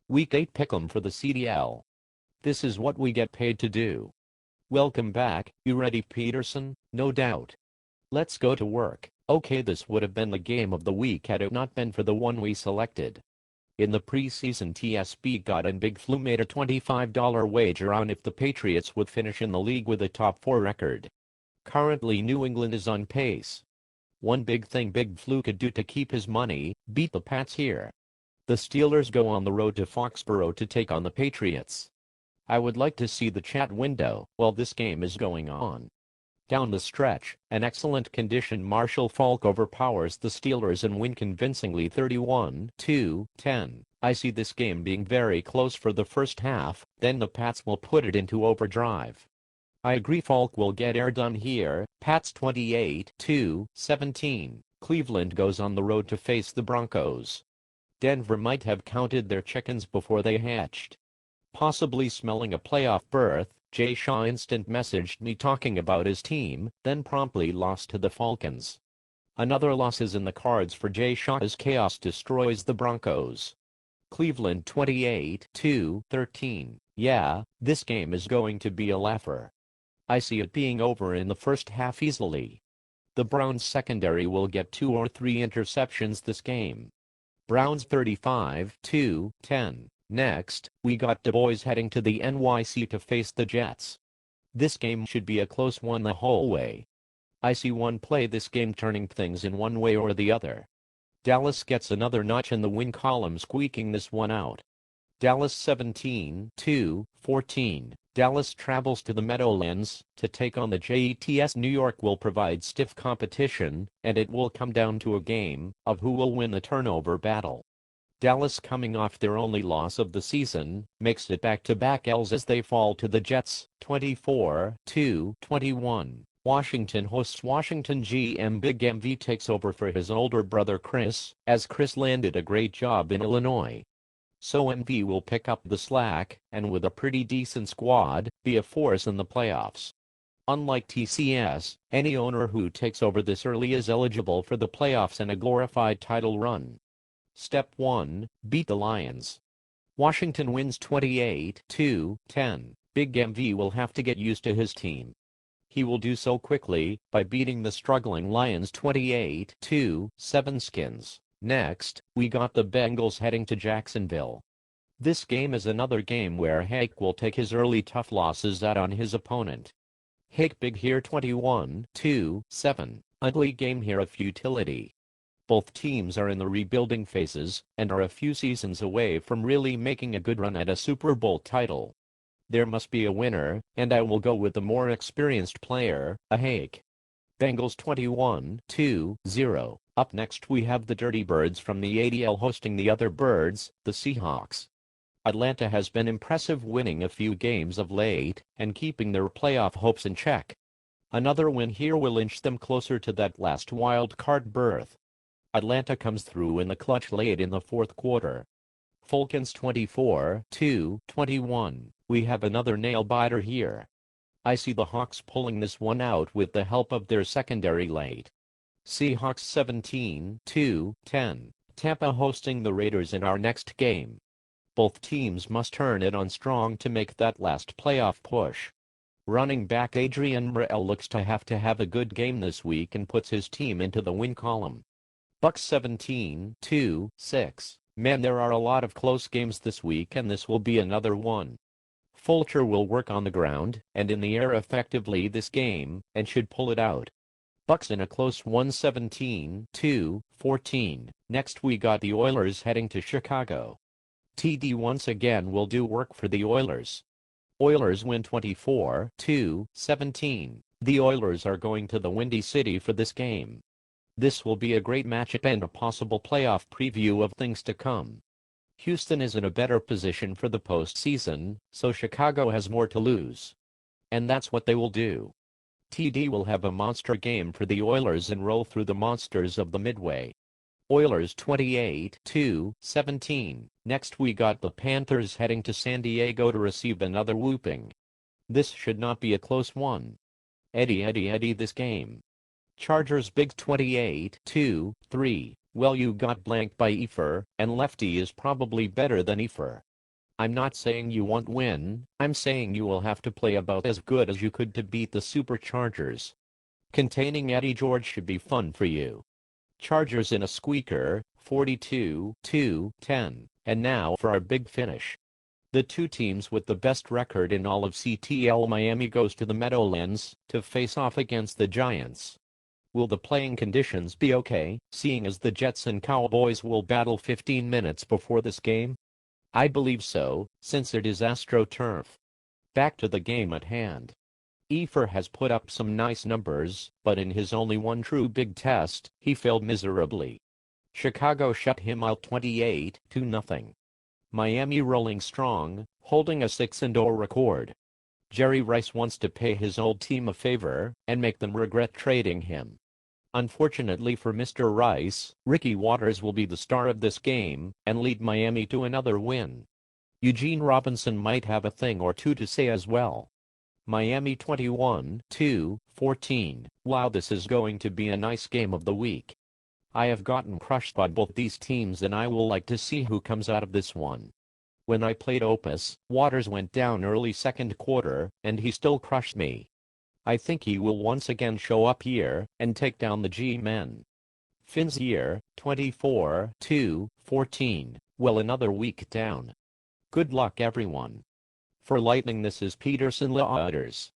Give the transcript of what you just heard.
Week 8 Pick'em for the CTL. This is what we get paid to do. Welcome back, you ready Peterson? No doubt. Let's go to work. Okay, this would have been the game of the week had it not been for the one we selected. In the preseason, TSB got in Big Flu made a $25 wager on if the Patriots would finish in the league with a top 4 record. Currently New England is on pace. One big thing Big Flu could do to keep his money, beat the Pats here. The Steelers go on the road to Foxborough to take on the Patriots. I would like to see the chat window while this game is going on. Down the stretch, an excellent condition Marshall Faulk overpowers the Steelers and win convincingly 31-10. I see this game being very close for the first half, then the Pats will put it into overdrive. I agree Faulk will get air done here, Pats 28-17. Cleveland goes on the road to face the Broncos. Denver might have counted their chickens before they hatched. Possibly smelling a playoff berth, Jay Shaw instant messaged me talking about his team, then promptly lost to the Falcons. Another loss is in the cards for Jay Shaw as chaos destroys the Broncos. Cleveland 28-13. Yeah, this game is going to be a laugher. I see it being over in the first half easily. The Browns secondary will get 2 or 3 interceptions this game. Browns 35-10. Next, we got Du Bois heading to the NYC to face the Jets. This game should be a close one the whole way. I see one play this game turning things in one way or the other. Dallas gets another notch in the win column squeaking this one out. Dallas 17-14. Dallas travels to the Meadowlands to take on the Jets. New York will provide stiff competition, and it will come down to a game of who will win the turnover battle. Dallas, coming off their only loss of the season, makes it back-to-back L's as they fall to the Jets, 24-21. Washington hosts Washington. GM Big MV takes over for his older brother Chris, as Chris landed a great job in Illinois. So MV will pick up the slack, and with a pretty decent squad, be a force in the playoffs. Unlike TCS, any owner who takes over this early is eligible for the playoffs and a glorified title run. Step 1, beat the Lions. Washington wins 28-10. Big MV will have to get used to his team. He will do so quickly, by beating the struggling Lions 28-7 Skins. Next, we got the Bengals heading to Jacksonville. This game is another game where Hake will take his early tough losses out on his opponent. Hake big here 21-7. Ugly game here of futility. Both teams are in the rebuilding phases, and are a few seasons away from really making a good run at a Super Bowl title. There must be a winner, and I will go with the more experienced player, a Hake. Bengals 21-0. Up next we have the Dirty Birds from the ADL hosting the other Birds, the Seahawks. Atlanta has been impressive, winning a few games of late, and keeping their playoff hopes in check. Another win here will inch them closer to that last wild card berth. Atlanta comes through in the clutch late in the fourth quarter. Falcons 24-21. We have another nail-biter here. I see the Hawks pulling this one out with the help of their secondary late. Seahawks 17-10. Tampa hosting the Raiders in our next game. Both teams must turn it on strong to make that last playoff push. Running back Adrian Morrell looks to have a good game this week and puts his team into the win column. Bucks 17-6. Man, there are a lot of close games this week, and this will be another one. Fulcher will work on the ground and in the air effectively this game, and should pull it out. Bucks in a close one 17-14. Next we got the Oilers heading to Chicago. TD once again will do work for the Oilers. Oilers win 24-17. The Oilers are going to the Windy City for this game. This will be a great matchup and a possible playoff preview of things to come. Houston is in a better position for the postseason, so Chicago has more to lose. And that's what they will do. TD will have a monster game for the Oilers and roll through the monsters of the Midway. Oilers 28-17. Next we got the Panthers heading to San Diego to receive another whooping. This should not be a close one. Eddie this game. Chargers big 28-3. Well, you got blanked by Efer, and Lefty is probably better than Efer. I'm not saying you won't win, I'm saying you will have to play about as good as you could to beat the Superchargers. Containing Eddie George should be fun for you. Chargers in a squeaker, 42-10. And now for our big finish. The two teams with the best record in all of CTL Miami goes to the Meadowlands to face off against the Giants. Will the playing conditions be okay, seeing as the Jets and Cowboys will battle 15 minutes before this game? I believe so, since it is AstroTurf. Back to the game at hand. Efer has put up some nice numbers, but in his only one true big test, he failed miserably. Chicago shut him out 28-0. Miami rolling strong, holding a 6-0 record. Jerry Rice wants to pay his old team a favor and make them regret trading him. Unfortunately for Mr. Rice, Ricky Watters will be the star of this game and lead Miami to another win. Eugene Robinson might have a thing or two to say as well. Miami 21-14. Wow, this is going to be a nice game of the week. I have gotten crushed by both these teams and I will like to see who comes out of this one. When I played Opus, Watters went down early second quarter and he still crushed me. I think he will once again show up here and take down the G-men. Fins here, 24-14. Well, another week down. Good luck everyone. For Lightning, this is Peterson Lauders.